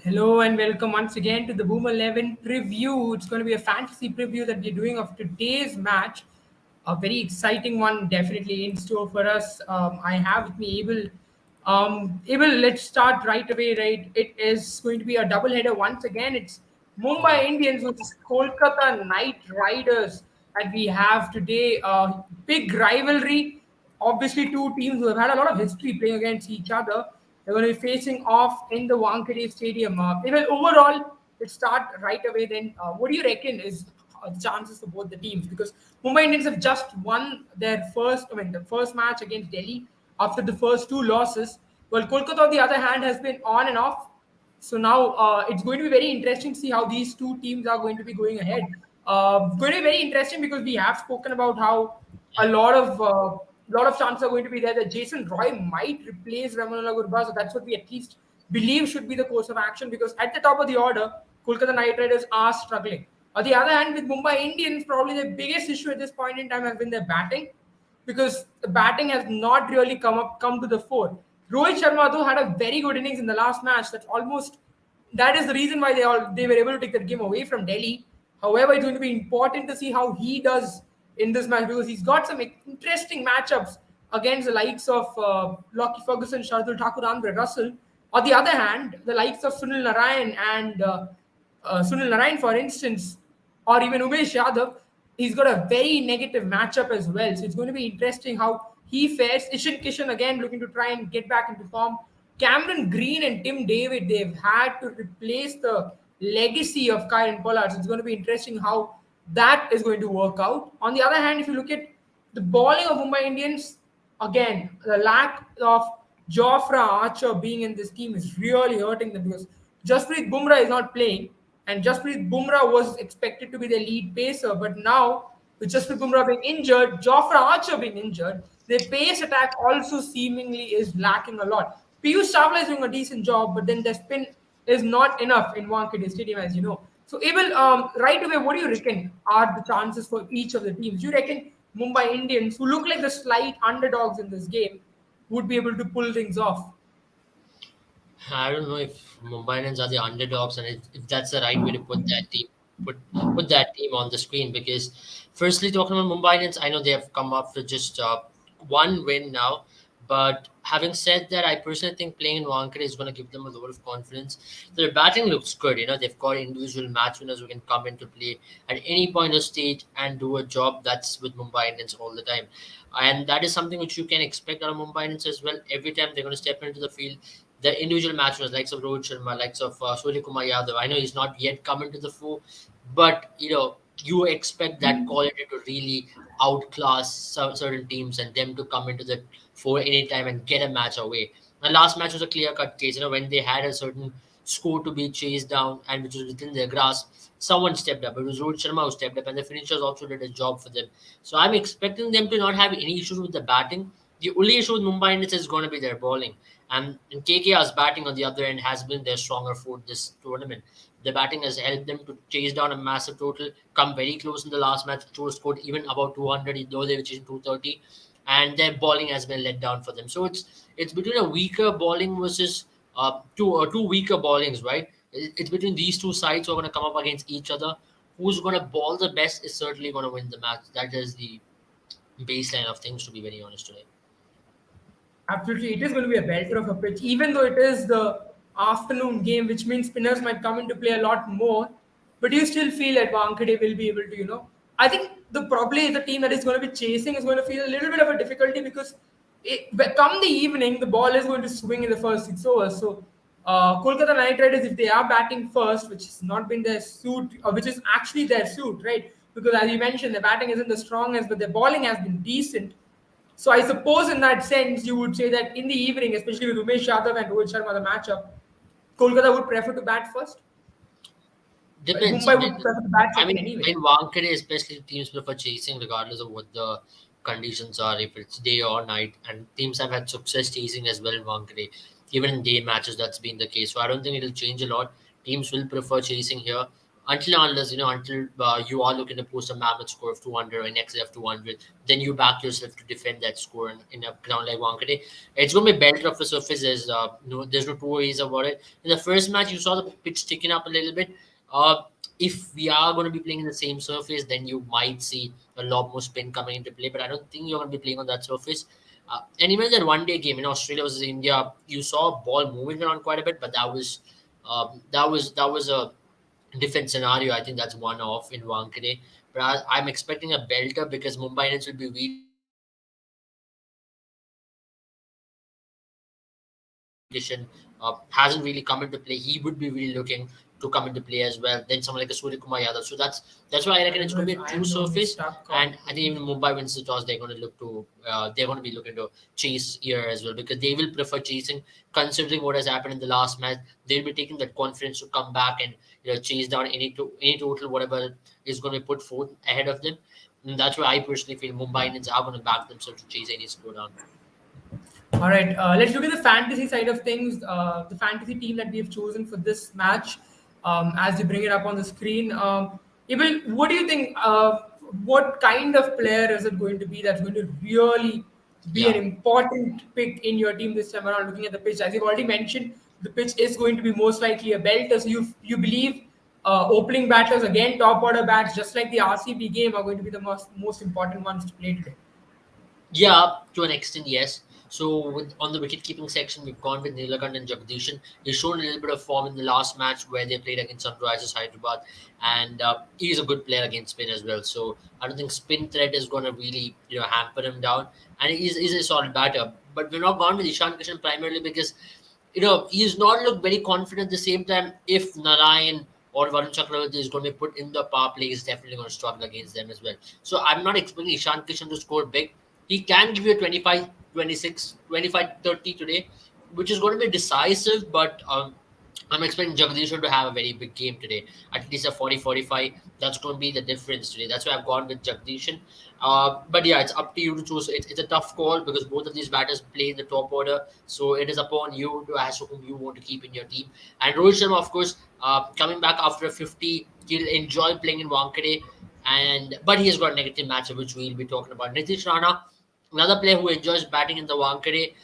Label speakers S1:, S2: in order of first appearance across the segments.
S1: Hello and welcome once again to the Boom 11 preview. It's going to be a fantasy preview that we're doing of today's match. A very exciting one, definitely in store for us. I have with me Abel. Abel, let's start right away, right? It is going to be a double header once again. It's Mumbai Indians versus Kolkata Knight Riders that we have today. Big rivalry. Obviously, two teams who have had a lot of history playing against each other. They're going to be facing off in the Wankhede Stadium. Well, overall, let's start right away then. What do you reckon is the chances for both the teams? Because Mumbai Indians have just won their the first match against Delhi after the first two losses. Well, Kolkata, on the other hand, has been on and off. So now it's going to be very interesting to see how these two teams are going to be going ahead. Going to be very interesting because we have spoken about how a lot of chances are going to be there that Jason Roy might replace Ramanullah Gurba. So that's what we at least believe should be the course of action because at the top of the order, Kolkata Knight Riders are struggling. On the other hand, with Mumbai Indians, probably the biggest issue at this point in time has been their batting because the batting has not really come to the fore. Rohit Sharma though had a very good innings in the last match. That is the reason why they were able to take the game away from Delhi. However, it's going to be important to see how he does in this match because he's got some interesting matchups against the likes of Lockie Ferguson, Shardul Thakur, Andre Russell. On the other hand, the likes of Sunil Narayan, for instance, or even Umesh Yadav, he's got a very negative matchup as well. So it's going to be interesting how he fares. Ishan Kishan again looking to try and get back into form. Cameron Green and Tim David, they've had to replace the legacy of Kyron Pollard. So it's going to be interesting how that is going to work out. On the other hand, if you look at the bowling of Mumbai Indians, again, the lack of Jofra Archer being in this team is really hurting them because Jasprit Bumrah is not playing, and Jasprit Bumrah was expected to be the lead pacer, but now with Jasprit Bumrah being injured, Jofra Archer being injured, their pace attack also seemingly is lacking a lot. Piyush Chawla is doing a decent job, but then their spin is not enough in Wankhede Stadium, as you know. So, Abel, right away, what do you reckon are the chances for each of the teams? Do you reckon Mumbai Indians, who look like the slight underdogs in this game, would be able to pull things off?
S2: I don't know if Mumbai Indians are the underdogs, and if that's the right way to put put that team on the screen. Because firstly, talking about Mumbai Indians, I know they have come up with just one win now. But having said that, I personally think playing in Wankhede is going to give them a lot of confidence. Their batting looks good. They've got individual match winners who can come into play at any point of stage and do a job that's with Mumbai Indians all the time. And that is something which you can expect out of Mumbai Indians as well. Every time they're going to step into the field, the individual matches, likes of Rohit Sharma, likes of Surya Kumar Yadav. I know he's not yet come into the fore, but you expect that quality to really outclass certain teams and them to come into the fore anytime and get a match away. The last match was a clear cut case. When they had a certain score to be chased down and which was within their grasp, someone stepped up. It was Rohit Sharma who stepped up, and the finishers also did a job for them. So I'm expecting them to not have any issues with the batting. The only issue with Mumbai Indians is going to be their bowling. And KKR's batting on the other end has been their stronger foot this tournament. The batting has helped them to chase down a massive total, come very close in the last match, which was scored even about 200, though they were chasing 230, and their bowling has been let down for them. So it's between a weaker bowling versus two weaker bowlings, right? It's between these two sides who are going to come up against each other. Who's going to bowl the best is certainly going to win the match. That is the baseline of things, to be very honest today.
S1: Absolutely, it is going to be a belter of a pitch, even though it is the afternoon game, which means spinners might come into play a lot more. But you still feel that Wankhede will be able to, I think probably the team that is going to be chasing is going to feel a little bit of a difficulty because but come the evening, the ball is going to swing in the first 6 overs. So Kolkata Knight Riders, if they are batting first, which has not been their suit, or which is actually their suit, right? Because as you mentioned, the batting isn't the strongest, but the bowling has been decent. So I suppose in that sense, you would say that in the evening, especially with Umesh Yadav and Rohit Sharma, the matchup, Kolkata would prefer to bat first. But
S2: Depends.
S1: Mumbai would prefer to bat
S2: I
S1: second
S2: mean,
S1: anyway.
S2: in Wankhede, especially teams prefer chasing regardless of what the conditions are, if it's day or night. And teams have had success chasing as well in Wankhede. Even in day matches, that's been the case. So I don't think it'll change a lot. Teams will prefer chasing here. until unless until you are looking to post a mammoth score of 200 or in excess of 200, then you back yourself to defend that score in a ground like Wankhede. It's going to be better of a surface. There's no two ways about it. In the first match, you saw the pitch sticking up a little bit. If we are going to be playing in the same surface, then you might see a lot more spin coming into play. But I don't think you're going to be playing on that surface. And even that one day game in Australia versus India, you saw ball moving around quite a bit, but that was a different scenario. I think that's one off in Wankhede. But I'm expecting a belter because Mumbai Indians will be really looking to chase condition hasn't really come into play. He would be really looking to come into play as well. Then someone like a Surya Kumar Yadav. So that's why I reckon it's going to be a
S1: I
S2: true
S1: am going
S2: surface.
S1: stuck
S2: And
S1: on.
S2: I think even Mumbai wins the toss, they're going to be looking to chase here as well because they will prefer chasing. Considering what has happened in the last match, they'll be taking that confidence to come back and chase down any total whatever is going to be put forth ahead of them. And that's why I personally feel Mumbai Indians are going to back themselves to chase any score down.
S1: All right, let's look at the fantasy side of things. The fantasy team that we have chosen for this match, as you bring it up on the screen. Ibil, what do you think? What kind of player is it going to be that's going to really be an
S2: Yeah.
S1: important pick in your team this time around? Looking at the pitch, as you've already mentioned, the pitch is going to be most likely a belter. So you believe opening batters again, top order bats, just like the RCB game, are going to be the most important ones to play today.
S2: Yeah, to an extent, yes. So on the wicket keeping section, we've gone with Nilakant and Jagdishan. He's shown a little bit of form in the last match where they played against Sunrisers Hyderabad, and he's a good player against spin as well. So I don't think spin threat is going to really hamper him down, and he's a solid batter. But we're not gone with Ishan Kishan primarily because he's not looked very confident. At the same time, if Narayan or Varun Chakravarti is going to be put in the power play, he's definitely going to struggle against them as well. So I'm not expecting Ishan Kishan to score big. He can give you a 25, 26, 25, 30 today, which is going to be decisive, but I'm expecting Jagdishwar to have a very big game today. At least a 40, 45. That's going to be the difference today. That's why I've gone with Jagdishan. But yeah, it's up to you to choose. It's a tough call because both of these batters play in the top order. So it is upon you to ask whom you want to keep in your team. And Rohit Sharma, of course, coming back after a 50, he'll enjoy playing in Wankhede. But he has got a negative matchup, which we'll be talking about. Nitish Rana, another player who enjoys batting in the Wankhede,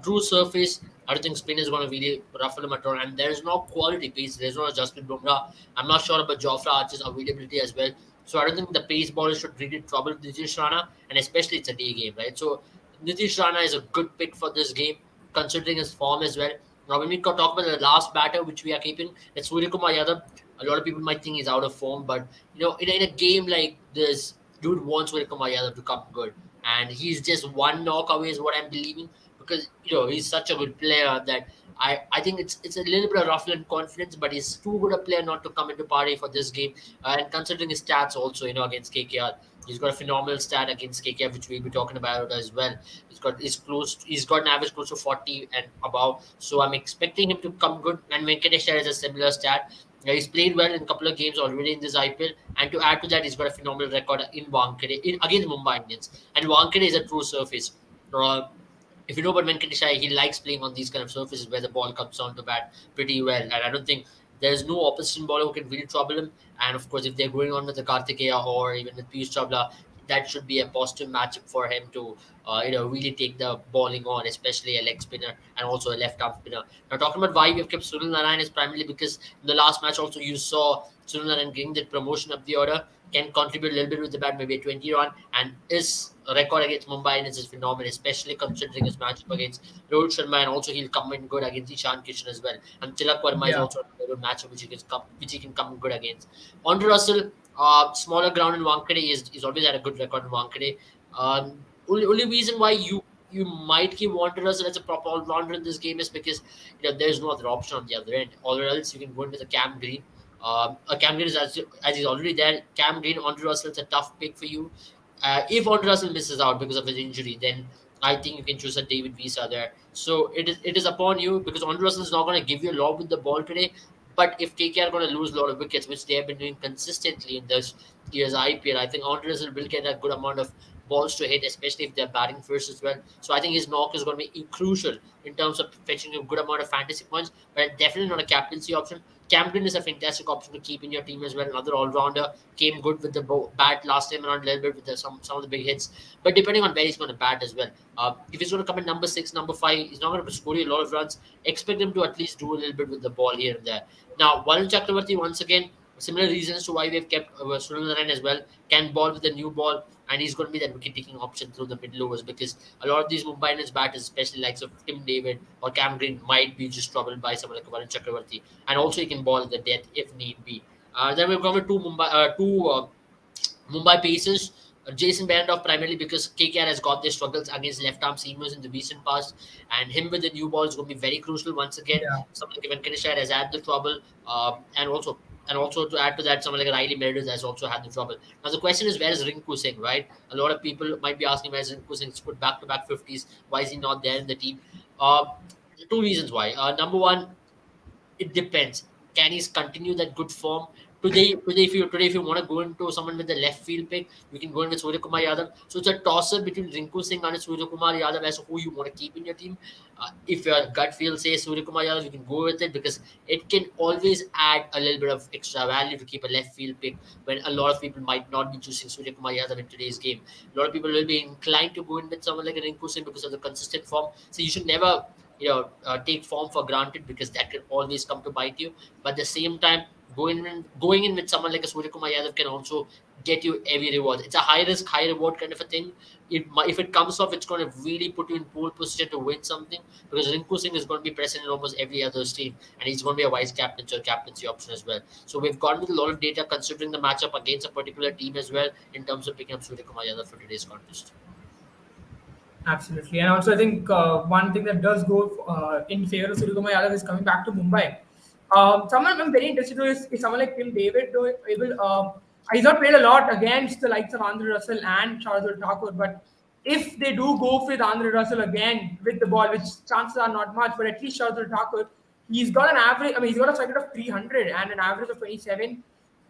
S2: true surface. I don't think spin is going to really ruffle him at all. And there's no quality pace. There's no Jasprit Bumrah. I'm not sure about Jofra Archer's availability as well. So I don't think the pace bowlers should really trouble Nitish Rana. And especially it's a day game, right? So Nitish Rana is a good pick for this game, considering his form as well. Now, when we talk about the last batter, which we are keeping, it's Surya Kumar Yadav. A lot of people might think he's out of form, but in a game like this, dude wants Surya Kumar Yadav to come good, and he's just one knock away, is what I'm believing, because he's such a good player that I think it's a little bit of ruffling confidence, but he's too good a player not to come into party for this game. And considering his stats also, against KKR, he's got a phenomenal stat against KKR, which we'll be talking about as well. He's got an average close to 40 and above. So I'm expecting him to come good. And Venkatesh has a similar stat. He's played well in a couple of games already in this IPL, and to add to that, he's got a phenomenal record in Wankhede against Mumbai Indians. And Wankhede is a true surface. Uh, if you know about Venkatesh, he likes playing on these kind of surfaces where the ball comes on to bat pretty well. And I don't think there's no opposition bowler who can really trouble him. And of course, if they're going on with the Kartikeya or even with Piyush Chavla, that should be a positive matchup for him to, really take the bowling on, especially a leg spinner and also a left arm spinner. Now, talking about why we've kept Sunil Narayan is primarily because in the last match also you saw Sunil Narayan getting that promotion up the order, can contribute a little bit with the bat, maybe a 20 run, and his record against Mumbai Indians is phenomenal, especially considering his matchup against Rohit Sharma, and also he'll come in good against Ishan Kishan as well. And Tilak Verma is
S1: Yeah.
S2: also a good matchup which he can come good against. Andre Russell, smaller ground in Wankhede, is always had a good record in Wankhede. Only reason why you might keep Andre Russell as a proper all rounder in this game is because there's no other option on the other end, or else you can go in with a Cam Green. Cam Green is as he's already there. Cam Green, Andre Russell, it's a tough pick for you. If Andre Russell misses out because of his injury, then I think you can choose a David Visa there. So it is upon you because Andre Russell is not going to give you a lot with the ball today. But if KKR are going to lose a lot of wickets, which they have been doing consistently in this year's IPL, I think Andre Russell will get a good amount of balls to hit, especially if they're batting first as well. So I think his knock is going to be crucial in terms of fetching a good amount of fantasy points, but definitely not a captaincy option. Cam Green is a fantastic option to keep in your team as well. Another all-rounder, came good with the bat last time around a little bit with some of the big hits. But depending on where he's going to bat as well, if he's going to come in number 6, number 5, he's not going to score you a lot of runs. Expect him to at least do a little bit with the ball here and there. Now, Varun Chakravarti, once again, similar reasons to why we've kept Sunil Narayan as well, can ball with the new ball, and he's going to be that wicket-taking option through the middle overs, because a lot of these Mumbai Indians batters, especially likes of Tim David or Cam Green, might be just troubled by someone like Varun Chakravarti, and also he can ball at the death if need be. Then we've covered two Mumbai Pacers. Jason Behrendorff primarily because KKR has got their struggles against left-arm seamers in the recent past, and him with the new ball is going to be very crucial once again.
S1: Yeah.
S2: Someone like Venkatesh Iyer has had the trouble, and also to add to that, someone like Riley Meredith has also had the trouble. Now the question is, where is Rinku Singh? Right, a lot of people might be asking, where is Rinku Singh? He's put back-to-back 50s. Why is he not there in the team? Uh, Two reasons why. Number one, it depends. Can he continue that good form? If you want to go into someone with the left field pick, you can go in with Surya Kumar Yadav. So it's a toss-up between Rinku Singh and Surya Kumar Yadav as to who you want to keep in your team. If your gut feel says Surya Kumar Yadav, you can go with it because it can always add a little bit of extra value to keep a left field pick when a lot of people might not be choosing Surya Kumar Yadav in today's game. A lot of people will be inclined to go in with someone like a Rinku Singh because of the consistent form. So you should never take form for granted, because that can always come to bite you. But at the same time, going in with someone like a Surya Kumar Yadav can also get you heavy rewards. It's a high risk, high reward kind of a thing. If it comes off, it's going to really put you in pole position to win something, because Rinku Singh is going to be present in almost every other team, and he's going to be a vice captaincy or captaincy option as well. So we've gone with a lot of data considering the matchup against a particular team as well in terms of picking up Surya Kumar Yadav for today's contest.
S1: Absolutely, and also I think one thing that does go in favor of Surya Kumar Yadav is coming back to Mumbai. Someone I'm very interested in is someone like Tim David. Though able, he's not played a lot against the likes of Andre Russell and Shardul Thakur, but if they do go with Andre Russell again with the ball, which chances are not much, but at least Shardul Thakur, he's got an average. I mean, he's got a strike rate of 300 and an average of 27.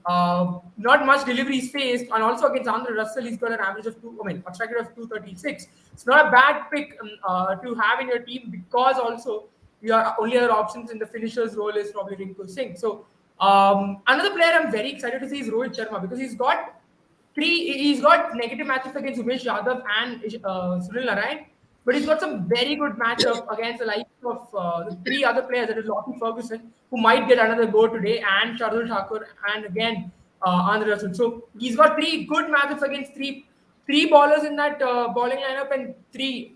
S1: Not much deliveries faced, and also against Andre Russell, he's got an average of two. I mean, a strike rate of 236. It's not a bad pick to have in your team, because also your only other options in the finisher's role is probably Rinku Singh. So another player I'm very excited to see is Rohit Sharma, because he's got negative matchups against Umesh Yadav and Sunil Narayan, but he's got some very good matchup against the likes of the three other players, that is Lockie Ferguson, who might get another go today, and Shardul Thakur, and again Andre Russell. So he's got three good matchups against three ballers in that bowling lineup, and two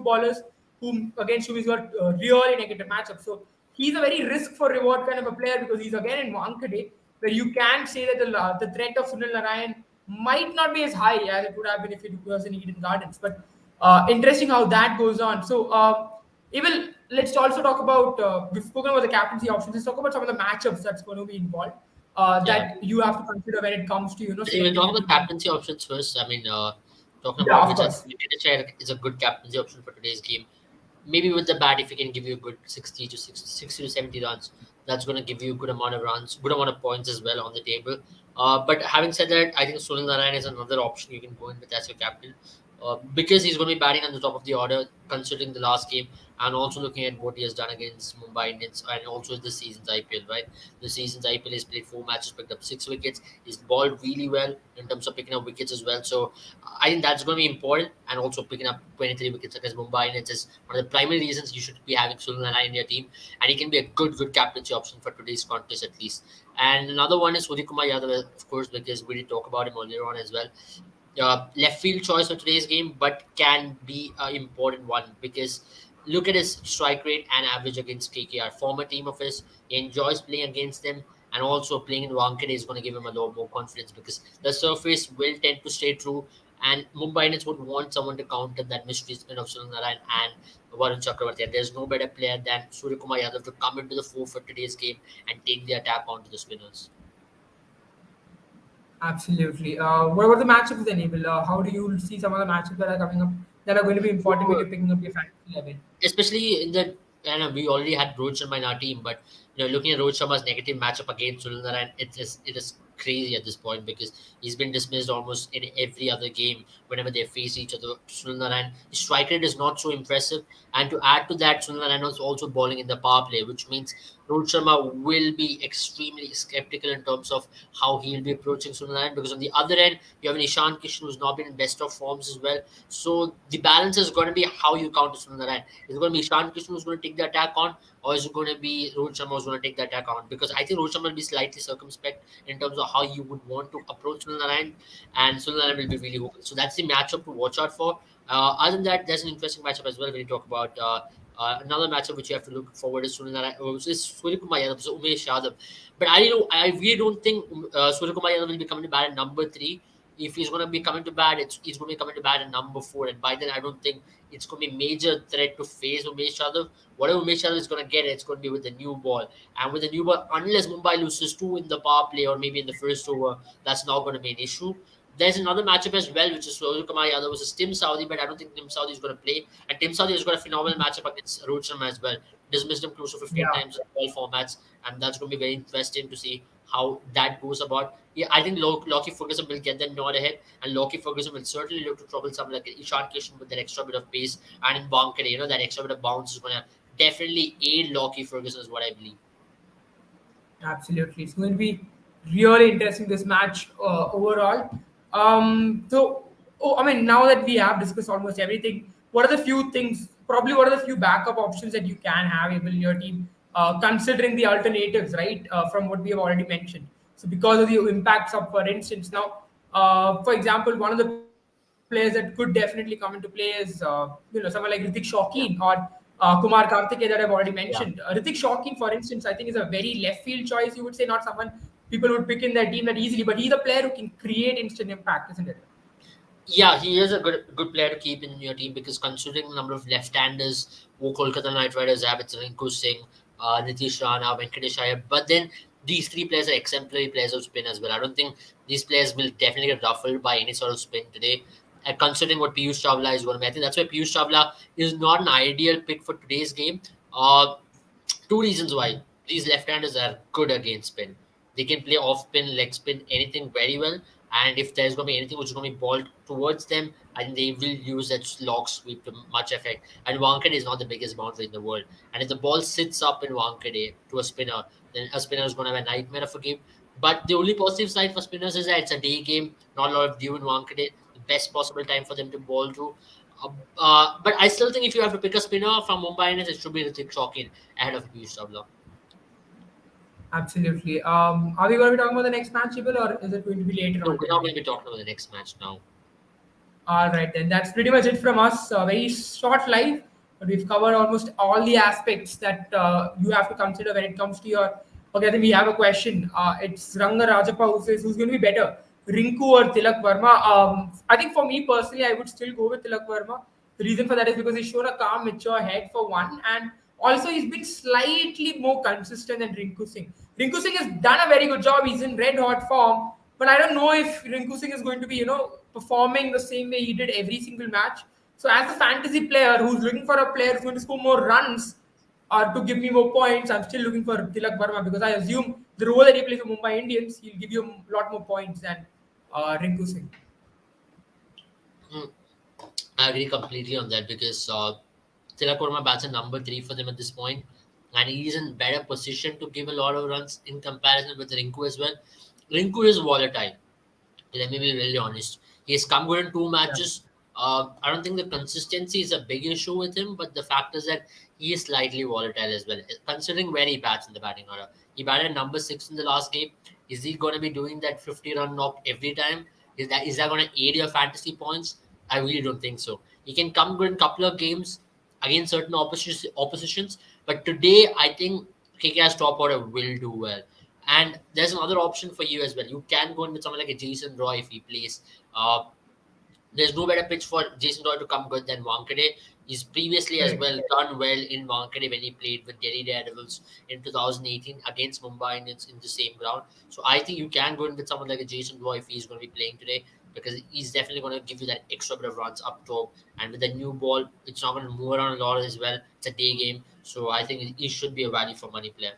S1: ballers whom he's got really negative matchups. So he's a very risk for reward kind of a player, because he's again in Wankhede, where you can say that the threat of Sunil Narayan might not be as high as it would have been if it was in Eden Gardens. But interesting how that goes on. So Evil, let's also talk about, we've spoken about the captaincy options. Let's talk about some of the matchups that's going to be involved
S2: Yeah.
S1: that you have to consider when it comes to
S2: So we'll talk
S1: selecting.
S2: about captaincy options first. I mean, talking
S1: Yeah,
S2: about
S1: of
S2: which I
S1: course.
S2: think Venkatesh is a good captaincy option for today's game. Maybe with the bat, if he can give you a good 60 to 70 runs, that's going to give you a good amount of runs, good amount of points as well on the table. But having said that, I think Sunil Narayan is another option you can go in with as your captain, because he's going to be batting on the top of the order, considering the last game, and also looking at what he has done against Mumbai Indians and also this season's IPL. Right, the season's IPL, he's played 4 matches, picked up 6 wickets. He's balled really well in terms of picking up wickets as well. So I think that's going to be important, and also picking up 23 wickets against Mumbai Indians is one of the primary reasons you should be having Sunil Narayan in your team, and he can be a good captaincy option for today's contest at least. And another one is Surya Kumar Yadav, of course, because we did talk about him earlier on as well. Left field choice for today's game, but can be an important one, because look at his strike rate and average against KKR, former team of his. He enjoys playing against them, and also playing in Wankhede is going to give him a lot more confidence, because the surface will tend to stay true, and Mumbai Indians would want someone to counter that mystery spin of Sunil Narayan and Varun Chakravarti. And there's no better player than Surya Kumar Yadav to come into the fore for today's game and take the attack onto the spinners.
S1: Absolutely. What about the matchups then, Evil? How do you see some of the matchups that are coming up that are going to be important when
S2: So
S1: you're picking up your fantasy 11?
S2: especially in the, I know we already had Rohit Sharma in our team, but looking at Rohit Sharma's negative matchup against Sunil Narayan, it is crazy at this point because he's been dismissed almost in every other game whenever they face each other. Sunil Narayan, his strike rate is not so impressive. And to add to that, Sunil Narayan is also bowling in the power play, which means Rohit Sharma will be extremely skeptical in terms of how he'll be approaching Sunil Narayan because on the other end, you have an Ishan Kishan who's not been in best of forms as well. So the balance is going to be how you counter Sunil Narayan. Is it going to be Ishan Kishan who's going to take the attack on, or is it going to be Rohit Sharma who's going to take the attack on? Because I think Rohit Sharma will be slightly circumspect in terms of how you would want to approach Sunil Narayan, and Sunil Narayan will be really open. So that's the matchup to watch out for. Other than that, there's an interesting matchup as well when you talk about another matchup which you have to look forward is Sunil Narayan, is Surya Kumar Yadav, so Umesh Yadav. But I really don't think Surya Kumar Yadav will be coming to bat at number 3. If he's going to be coming to bat, he's going to be coming to bat at number 4. And by then, I don't think it's going to be major threat to face Umesh Yadav. Whatever Umesh Yadav is going to get, it's going to be with the new ball. And with the new ball, unless Mumbai loses 2 in the power play or maybe in the first over, that's not going to be an issue. There's another matchup as well, which is Surya Kumar Yadav versus Tim Saudi, but I don't think Tim Saudi is going to play. And Tim Saudi has got a phenomenal matchup against Rohit Sharma as well. Dismissed him close to 15
S1: Yeah.
S2: times in all formats, and that's going to be very interesting to see how that goes about. Yeah, I think Lockie Ferguson will get them nod ahead, and Lockie Ferguson will certainly look to trouble someone like Ishan Kishan with that extra bit of pace, and in Wankhede, that extra bit of bounce is going to definitely aid Lockie Ferguson, is what I believe.
S1: Absolutely. It's going to be really interesting this match overall. I mean, now that we have discussed almost everything, what are the few things, probably what are the few backup options that you can have able in your team, considering the alternatives, right, from what we have already mentioned? So, because of the impacts of, for instance, now, for example, one of the players that could definitely come into play is, someone like Ritik Shaukin or Kumar Karthike that I've already
S2: Yeah.
S1: mentioned. Ritik Shaukin, for instance, I think is a very left field choice. You would say not someone people would pick in their team that easily, but he's a player who can create instant impact, isn't it?
S2: Yeah, he is a good player to keep in your team because considering the number of left-handers who Kolkata Knight Riders have, it's Rinku Singh, Nitish Rana, Venkatesh Iyer. But then these 3 players are exemplary players of spin as well. I don't think these players will definitely get ruffled by any sort of spin today. And considering what Piyush Chawla is going to be, I think that's why Piyush Chawla is not an ideal pick for today's game. 2 reasons why. These left-handers are good against spin. They can play off spin, leg spin, anything very well. And if there's going to be anything which is going to be balled towards them, I think they will use that log sweep to much effect. And Wankhede is not the biggest boundary in the world. And if the ball sits up in Wankhede to a spinner, then a spinner is going to have a nightmare of a game. But the only positive side for spinners is that it's a day game, not a lot of dew in Wankhede. The best possible time for them to ball to. But I still think if you have to pick a spinner from Mumbai Indians, it should be Ritik Shaukin ahead of Piyush Chawla.
S1: Absolutely. Are we going to be talking about the next match, Ibil, or is it going to be later
S2: No,
S1: on
S2: we're not
S1: today?
S2: going to be talking about the next match now.
S1: All right, then that's pretty much it from us. Very short live, but we've covered almost all the aspects that you have to consider when it comes to your. Okay, I think we have a question. It's Ranga Rajappa who says, who's going to be better, Rinku or Tilak Verma? I think for me personally, I would still go with Tilak Verma. The reason for that is because he's shown a calm, mature head for one, and also he's been slightly more consistent than Rinku Singh. Rinku Singh has done a very good job. He's in red hot form, but I don't know if Rinku Singh is going to be, performing the same way he did every single match. So as a fantasy player who's looking for a player who's going to score more runs or to give me more points, I'm still looking for Tilak Verma because I assume the role that he plays for Mumbai Indians, he'll give you a lot more points than Rinku Singh.
S2: Hmm. I agree completely on that because Tilak Verma bats at number 3 for them at this point, and he's in better position to give a lot of runs in comparison with Rinku as well. Rinku is volatile. Let me be really honest. He has come good in 2 matches. I don't think the consistency is a big issue with him, but the fact is that he is slightly volatile as well, considering where he bats in the batting order. He batted number 6 in the last game. Is he going to be doing that 50-run knock every time? Is that going to aid your fantasy points? I really don't think so. He can come good in a couple of games against certain oppositions, but today I think KKR's top order will do well. And there's another option for you as well. You can go in with someone like a Jason Roy if he plays. Uh, there's no better pitch for Jason Roy to come good than Wankhede. He's previously as
S1: Correct.
S2: well done well in Wankhede when he played with Delhi Daredevils in 2018 against Mumbai Indians in the same ground. So I think you can go in with someone like a Jason Roy if he's going to be playing today because he's definitely going to give you that extra bit of runs up top. And with the new ball, it's not going to move around a lot as well. It's a day game. So I think he should be a value for money player.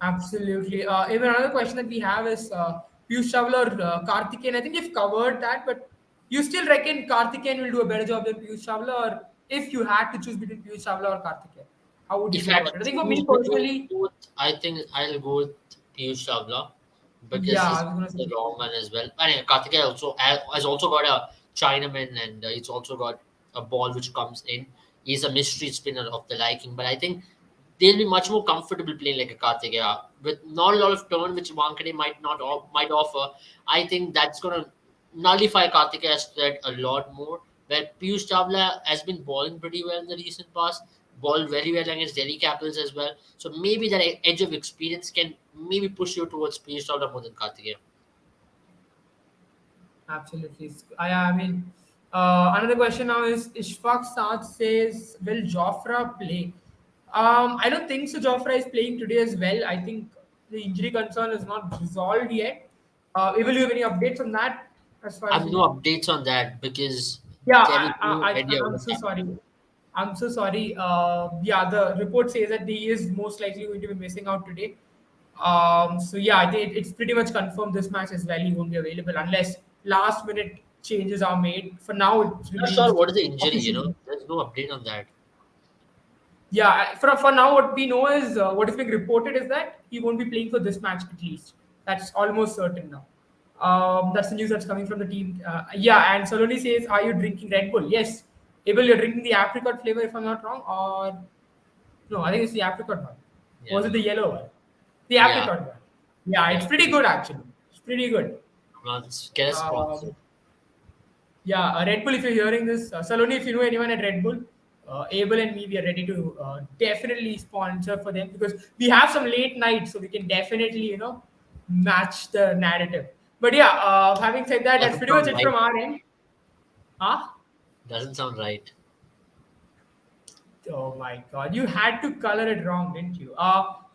S1: Absolutely. Even another question that we have is Piyush Chawla or Karthikeyan. I think you've covered that, but you still reckon Karthikeyan will do a better job than Piyush Chawla, or if you had to choose between Piyush Chawla or Karthikeyan, how would you
S2: If I
S1: go
S2: had
S1: about it? I
S2: to
S1: think for
S2: choose
S1: me
S2: between
S1: personally,
S2: both, I think I'll go with Piyush Chavla because
S1: yeah,
S2: he's
S1: I was gonna say
S2: the
S1: the
S2: wrong
S1: same.
S2: one as well. And Karthikeya also has also got a Chinaman, and he's also got a ball which comes in. He's a mystery spinner of the liking, but I think they'll be much more comfortable playing like a Karthikeya with not a lot of turn, which Wankhede might offer. I think that's gonna nullify Karthikeya's threat a lot more. Where Piyush Chawla has been balling pretty well in the recent past, balled very well against Delhi Capitals as well. So maybe that edge of experience can maybe push you towards Piyush Chawla more than Karthikeya.
S1: Absolutely. I mean, another question now is Ishfaq Saad says, will Jofra play? I don't think so. Jofra is playing today as well. I think the injury concern is not resolved yet. Will you have any updates on that as far
S2: I
S1: as
S2: have
S1: you
S2: no
S1: know?
S2: updates on that because
S1: Yeah,
S2: there is no idea
S1: I'm
S2: what's
S1: so
S2: happening.
S1: sorry. I'm so sorry. Yeah, the report says that he is most likely going to be missing out today. So yeah, I think it's pretty much confirmed this match as well. He won't be available unless last minute changes are made. For now, it
S2: I'm not sure
S1: remains
S2: what is the injury.
S1: officially.
S2: There's no update on that.
S1: Yeah, for now, what we know is what is being reported is that he won't be playing for this match at least. That's almost certain now. That's the news that's coming from the team. Yeah, and Saloni says, "Are you drinking Red Bull?" Yes. Abel, you're drinking the apricot flavor, if I'm not wrong, or no? I think it's the apricot one. Was
S2: Yeah,
S1: it the yellow one? The
S2: yeah,
S1: apricot one. Yeah, it's
S2: yeah.
S1: pretty good actually. It's pretty good.
S2: Well, let's get a sponsor.
S1: Um, Yeah, Red Bull, if you're hearing this, Saloni, if you know anyone at Red Bull, Abel and me, we are ready to definitely sponsor for them because we have some late nights, so we can definitely, match the narrative. But yeah, having said that, that's
S2: Doesn't
S1: pretty much
S2: sound
S1: it
S2: right.
S1: from our end. Huh?
S2: Doesn't sound right.
S1: Oh my god, you had to color it wrong, didn't you?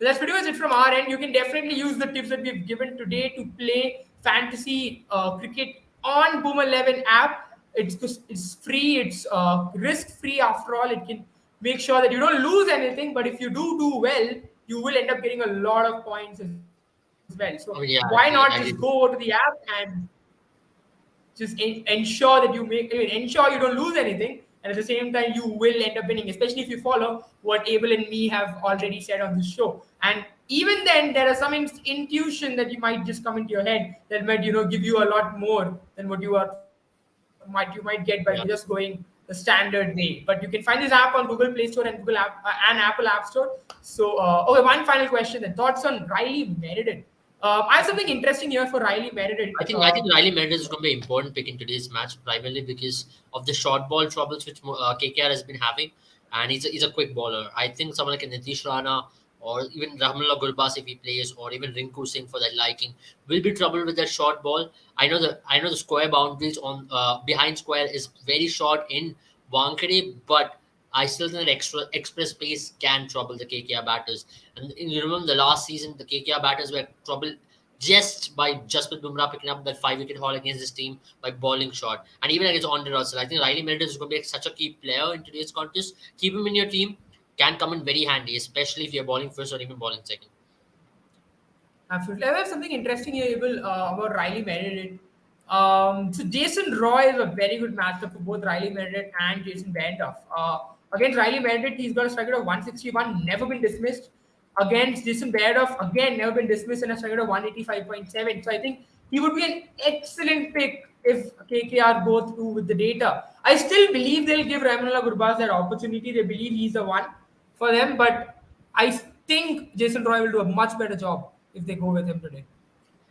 S1: That's pretty much it from our end. You can definitely use the tips that we've given today to play fantasy cricket on Boom 11 app. It's free, it's risk free after all. It can make sure that you don't lose anything, but if you do well, you will end up getting a lot of points as well. So why
S2: I mean,
S1: not
S2: yeah,
S1: just
S2: I agree.
S1: go
S2: I
S1: to the
S2: agree.
S1: app and just ensure that ensure you don't lose anything, and at the same time you will end up winning, especially if you follow what Abel and me have already said on this show. And even then there are some intuition that you might just come into your head that might give you a lot more than what you might get by just going
S2: Yeah.
S1: the standard way. But you can find this app on Google Play Store and Google app and Apple App Store. So okay, one final question then. Thoughts on Riley Meredith? I have something interesting here for Riley Meredith.
S2: I think Riley Mendes is going to be an important pick in today's match, primarily because of the short ball troubles which KKR has been having, and he's a quick bowler. I think someone like a Nitish Rana or even Rahmanullah Gurbas if he plays, or even Rinku Singh for that liking, will be trouble with that short ball. I know the square boundaries on behind square is very short in Wankhede, but I still think that express pace can trouble the KKR batters. And you remember the last season, the KKR batters were troubled just by Jasprit Bumrah picking up that 5 wicket haul against this team by bowling shot. And even against Andre Russell, I think Riley Meredith is going to be such a key player in today's contest. Keep him in your team can come in very handy, especially if you're bowling first or even bowling second.
S1: Absolutely. I have something interesting here, Abel, about Riley Meredith. So Jason Roy is a very good matchup for both Riley Meredith and Jason Vandoff. Against Riley Meredith, he's got a strike rate of 161, never been dismissed. Against Jason Vandoff, again, never been dismissed and a strike rate of 185.7. So I think he would be an excellent pick if KKR go through with the data. I still believe they'll give Rahmanullah Gurbaz that opportunity. They believe he's the one for them, but I think Jason Roy will do a much better job if they go with him today.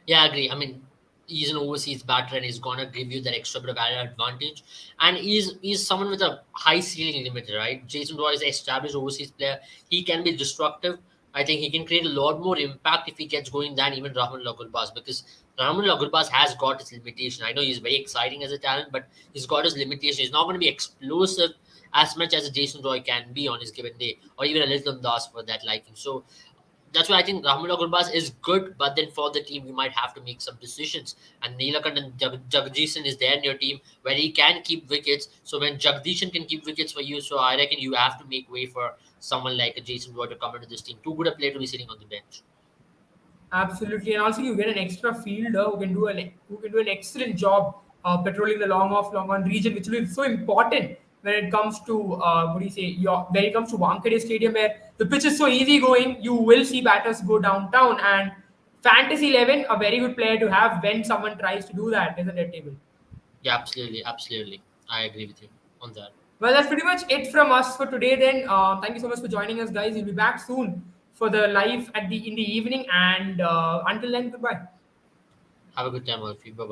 S2: Yeah, I agree. I mean, he's an overseas batter and he's gonna give you that extra bit of added advantage. And he's someone with a high ceiling limit, right? Jason Roy is an established overseas player. He can be destructive. I think he can create a lot more impact if he gets going than even Rahman Lagulbas because Rahman Lagulbas has got his limitation. I know he's very exciting as a talent, but he's got his limitation. He's not going to be explosive as much as a Jason Roy can be on his given day, or even a Little Das for that liking. So that's why I think Rahmullah Gurbaz is good, but then for the team, you might have to make some decisions. And Neelakant and Jagdishan is there in your team where he can keep wickets. So when Jagdishan can keep wickets for you, so I reckon you have to make way for someone like a Jason Roy to come into this team. Too good a player to be sitting on the bench.
S1: Absolutely, and also you get an extra fielder who can do an excellent job patrolling the long off, long on region, which will be so important when it comes to what do you say? When it comes to Wankhede Stadium, where the pitch is so easy going, you will see batters go downtown. And Fantasy 11, a very good player to have when someone tries to do that, isn't it, Table?
S2: Yeah, absolutely, absolutely. I agree with you on that.
S1: Well, that's pretty much it from us for today. Then, thank you so much for joining us, guys. We'll be back soon for the live at the in the evening. And until then, goodbye.
S2: Have a good time, all of you. Bye bye.